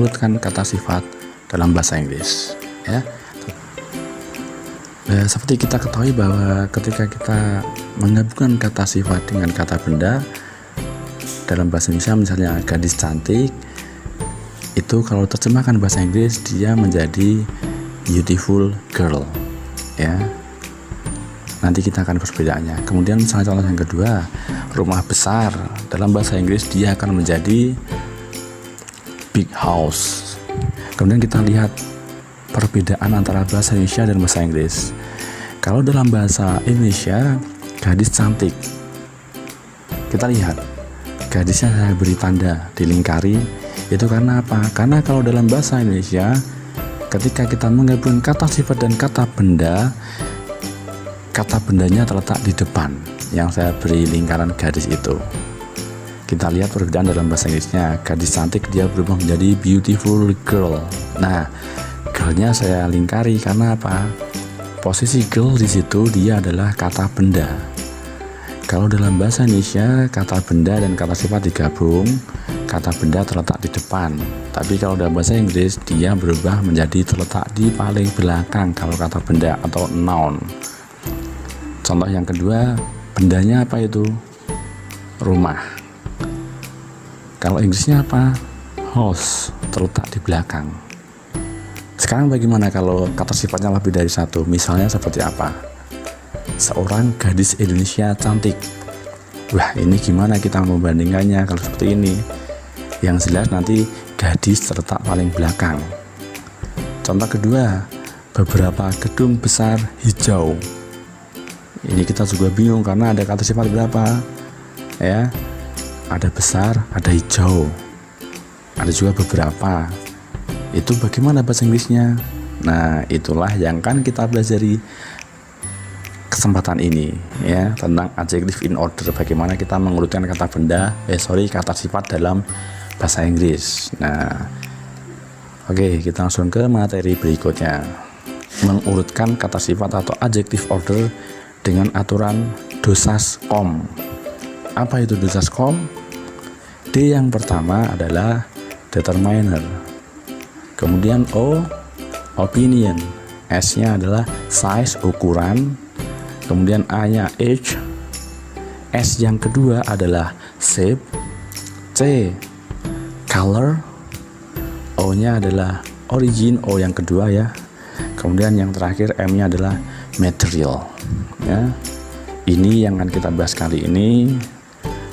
mengurutkan kata sifat dalam bahasa Inggris, ya. Nah, seperti kita ketahui bahwa ketika kita menggabungkan kata sifat dengan kata benda dalam bahasa Indonesia, misalnya gadis cantik, itu kalau terjemahkan bahasa Inggris dia menjadi beautiful girl, ya. Nanti kita akan perbedaannya. Kemudian contoh yang kedua, rumah besar dalam bahasa Inggris dia akan menjadi big house. Kemudian kita lihat perbedaan antara bahasa Indonesia dan bahasa Inggris. Kalau dalam bahasa Indonesia gadis cantik, kita lihat gadisnya saya beri tanda dilingkari. Itu karena apa? Karena kalau dalam bahasa Indonesia ketika kita menggabungkan kata sifat dan kata benda, kata bendanya terletak di depan yang saya beri lingkaran gadis itu. Kita lihat perbedaan dalam bahasa Inggrisnya. Gadis cantik dia berubah menjadi beautiful girl. Nah, girlnya saya lingkari karena apa? Posisi girl di situ dia adalah kata benda. Kalau dalam bahasa Indonesia kata benda dan kata sifat digabung, kata benda terletak di depan. Tapi kalau dalam bahasa Inggris dia berubah menjadi terletak di paling belakang kalau kata benda atau noun. Contoh yang kedua, bendanya apa itu? Rumah. Kalau Inggrisnya apa? House, terletak di belakang. Sekarang bagaimana kalau kata sifatnya lebih dari satu? Misalnya seperti apa? Seorang gadis Indonesia cantik. Wah, ini gimana kita membandingkannya kalau seperti ini? Yang jelas nanti gadis terletak paling belakang. Contoh kedua, beberapa gedung besar hijau. Ini kita juga bingung karena ada kata sifat berapa, ya. Ada besar, ada hijau, ada juga beberapa. Itu bagaimana bahasa Inggrisnya? Nah, itulah yang kan kita pelajari kesempatan ini, ya, tentang adjective in order. Bagaimana kita mengurutkan kata benda, kata sifat dalam bahasa Inggris. Nah, oke, kita langsung ke materi berikutnya. Mengurutkan kata sifat atau adjective order dengan aturan dosas.com. Apa itu dosas.com? D yang pertama adalah determiner. Kemudian O, opinion. S-nya adalah size, ukuran. Kemudian A-nya age. S yang kedua adalah shape. C, color. O-nya adalah origin, O yang kedua, ya. Kemudian yang terakhir M-nya adalah material. Ya, ini yang akan kita bahas kali ini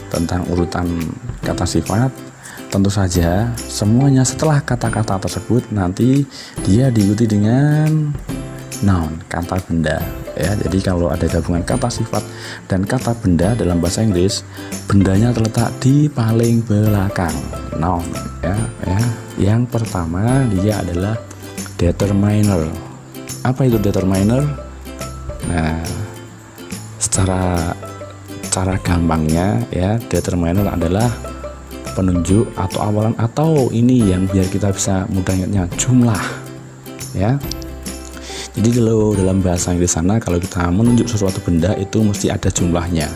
tentang urutan kata sifat. Tentu saja semuanya setelah kata-kata tersebut nanti dia diikuti dengan noun, kata benda, ya. Jadi kalau ada gabungan kata sifat dan kata benda dalam bahasa Inggris, bendanya terletak di paling belakang, noun, ya. Yang pertama dia adalah determiner. Apa itu determiner? Nah, cara gampangnya, ya, determiner adalah penunjuk atau awalan, atau ini yang biar kita bisa mudah ingatnya, jumlah, ya. Jadi kalau dalam bahasa Inggris sana kalau kita menunjuk sesuatu benda itu mesti ada jumlahnya,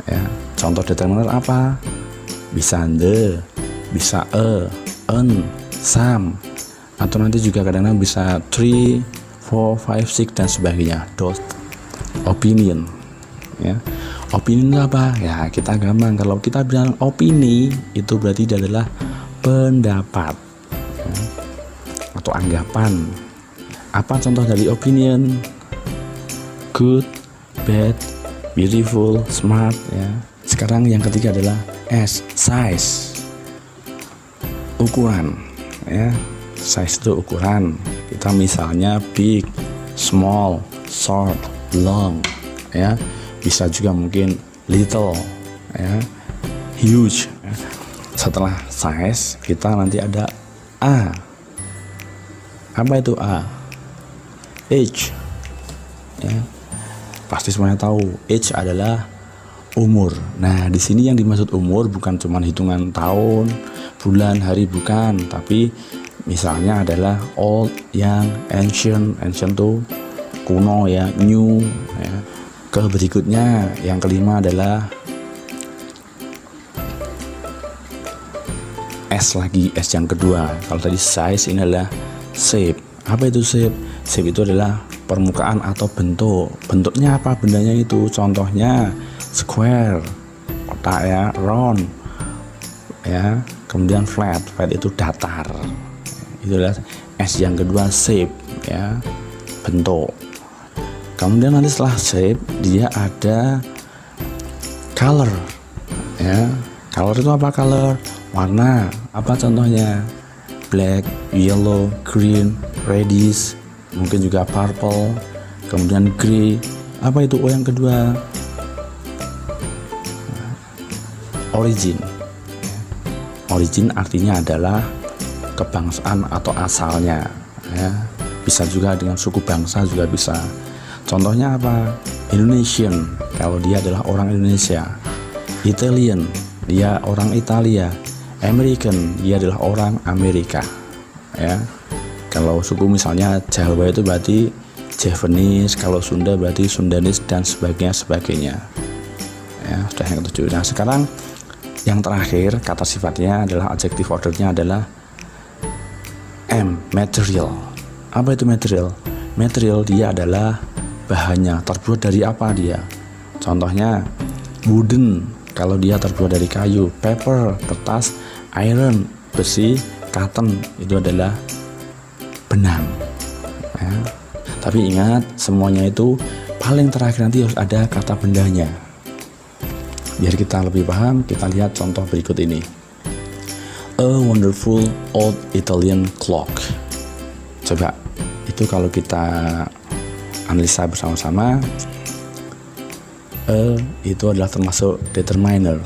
ya. Contoh determiner apa? Bisa the, bisa an, some, atau nanti juga kadang-kadang bisa 3, 4, 5, 6 dan sebagainya. Opinion, ya. Opinion itu apa? Ya, kita gampang. Kalau kita bilang opini itu berarti dia adalah pendapat, ya, atau anggapan. Apa contoh dari opinion? Good, bad, beautiful, smart, ya. Sekarang yang ketiga adalah S, size, ukuran, ya. Size itu ukuran. Kita misalnya big, small, short, long, ya. Bisa juga mungkin little, ya, huge, ya. Setelah size kita nanti ada A. Apa itu A? Age, ya. Pasti semuanya tahu age adalah umur. Nah, di sini yang dimaksud umur bukan cuma hitungan tahun, bulan, hari, bukan, tapi misalnya adalah old, young, ancient tuh kuno, ya, new, ya. Ke berikutnya yang kelima adalah S lagi, S yang kedua. Kalau tadi size, ini adalah shape. Apa itu shape? Shape itu adalah permukaan atau bentuk. Bentuknya apa? Bendanya itu. Contohnya square, kotak ya, round ya. Kemudian flat, flat itu datar. Itu adalah S yang kedua, shape ya, bentuk. Kemudian nanti setelah shape dia ada color ya. Color itu apa? Color warna. Apa contohnya? Black, yellow, green, reddish, mungkin juga purple, kemudian gray. Apa itu O yang kedua? Origin. Origin artinya adalah kebangsaan atau asalnya ya. Bisa juga dengan suku bangsa juga bisa. Contohnya apa? Indonesian, kalau dia adalah orang Indonesia. Italian, dia orang Italia. American, dia adalah orang Amerika ya. Kalau suku misalnya Jawa itu berarti Javanese, kalau Sunda berarti Sundanese dan sebagainya ya. Sudah yang ketujuh. Nah sekarang yang terakhir kata sifatnya adalah adjective ordernya adalah M, material. Apa itu material? Material dia adalah bahannya, terbuat dari apa dia? Contohnya wooden, kalau dia terbuat dari kayu. Paper, kertas. Iron, besi. Cotton, itu adalah benang ya. Tapi ingat, semuanya itu paling terakhir nanti harus ada kata bendanya. Biar kita lebih paham, kita lihat contoh berikut ini. A wonderful old Italian clock. Coba, itu kalau kita analisa bersama-sama, itu adalah termasuk determiner.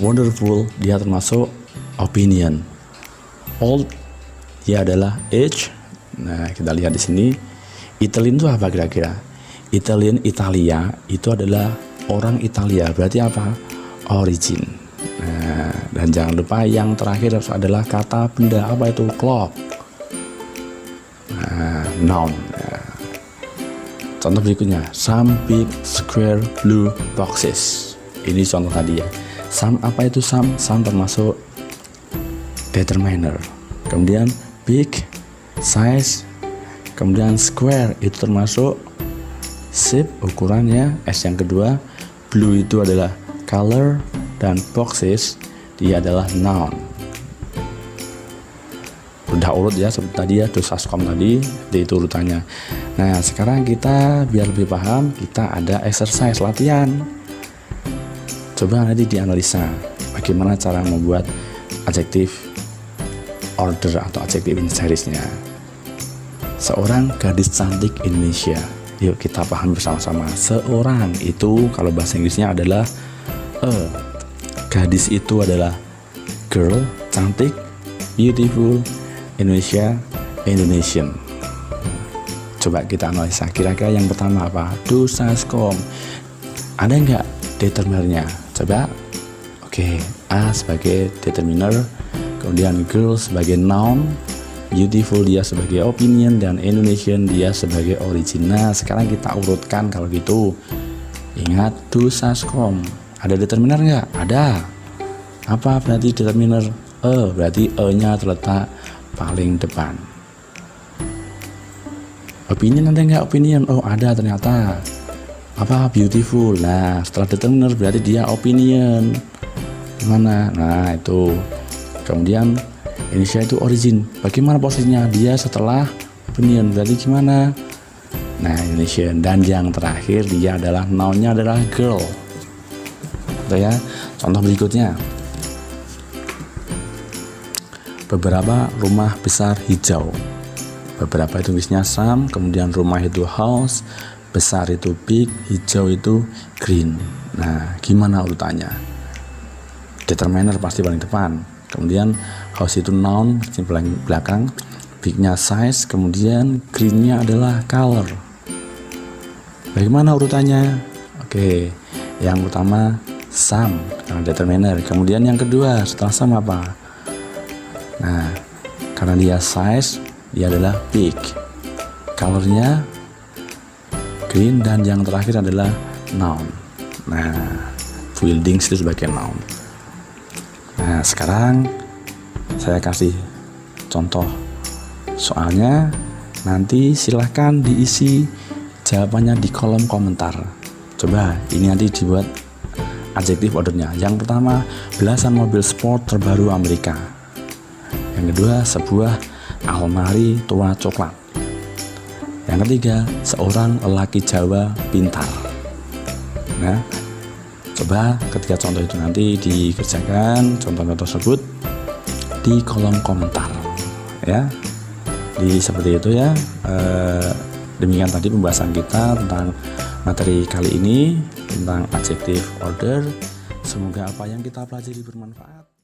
Wonderful, dia termasuk opinion. Old, dia adalah age. Nah, kita lihat di sini. Italian itu apa kira-kira? Italian, Italia, itu adalah orang Italia. Berarti apa? Origin. Nah, dan jangan lupa yang terakhir adalah kata benda. Apa itu? Clock. Nah, noun. Nah, contoh berikutnya, some big square blue boxes. Ini contoh tadi ya. Some, apa itu some? Some termasuk determiner. Kemudian big, size, kemudian square itu termasuk shape, ukurannya. S yang kedua. Blue itu adalah color, dan boxes dia adalah noun. Udah urut ya seperti tadi ya, dosaskom tadi itu urutannya. Nah sekarang kita biar lebih paham, kita ada exercise latihan. Coba nanti dianalisa bagaimana cara membuat adjective order atau adjective in seriesnya. Seorang gadis cantik Indonesia. Yuk kita paham bersama-sama. Seorang itu kalau bahasa Inggrisnya adalah gadis itu adalah girl, cantik, beautiful, Indonesia, Indonesian. Coba kita analisa. Kira-kira yang pertama apa? Dosaskom. Ada nggak determinernya? Coba. Oke, A sebagai determiner, kemudian girl sebagai noun, beautiful dia sebagai opinion, dan Indonesian dia sebagai origin. Nah sekarang kita urutkan kalau gitu. Ingat dosaskom. Ada determiner nggak? Ada. Apa berarti determiner? Berarti E-nya terletak paling depan. Opinion ada nggak? Opinion. Oh ada ternyata. Apa? Beautiful. Nah setelah determiner berarti dia opinion. Mana? Nah itu. Kemudian Indonesia itu origin. Bagaimana posisinya? Dia setelah opinion. Berarti gimana? Nah Indonesia. Dan yang terakhir dia adalah nounnya adalah girl. Gitu ya. Contoh berikutnya. Beberapa rumah besar hijau. Beberapa itu tulisnya some, kemudian rumah itu house, besar itu big, hijau itu green. Nah gimana urutannya? Determiner pasti paling depan, kemudian house itu noun paling belakang, bignya size, kemudian greennya adalah color. Bagaimana urutannya? Oke, yang pertama some karena determiner, kemudian yang kedua setelah some apa? Nah, karena dia size, dia adalah big, colornya green, dan yang terakhir adalah noun. Nah, buildings itu sebagai noun. Nah, sekarang Saya kasih contoh soalnya, nanti silahkan diisi jawabannya di kolom komentar. Coba ini nanti dibuat adjektif ordernya. Yang pertama, belasan mobil sport terbaru Amerika. Yang kedua, sebuah almari tua coklat. Yang ketiga, seorang lelaki Jawa pintar. Nah, coba ketiga contoh itu nanti dikerjakan contoh-contoh tersebut di kolom komentar ya. Seperti itu ya. Demikian tadi pembahasan kita tentang materi kali ini tentang adjective order. Semoga apa yang kita pelajari bermanfaat.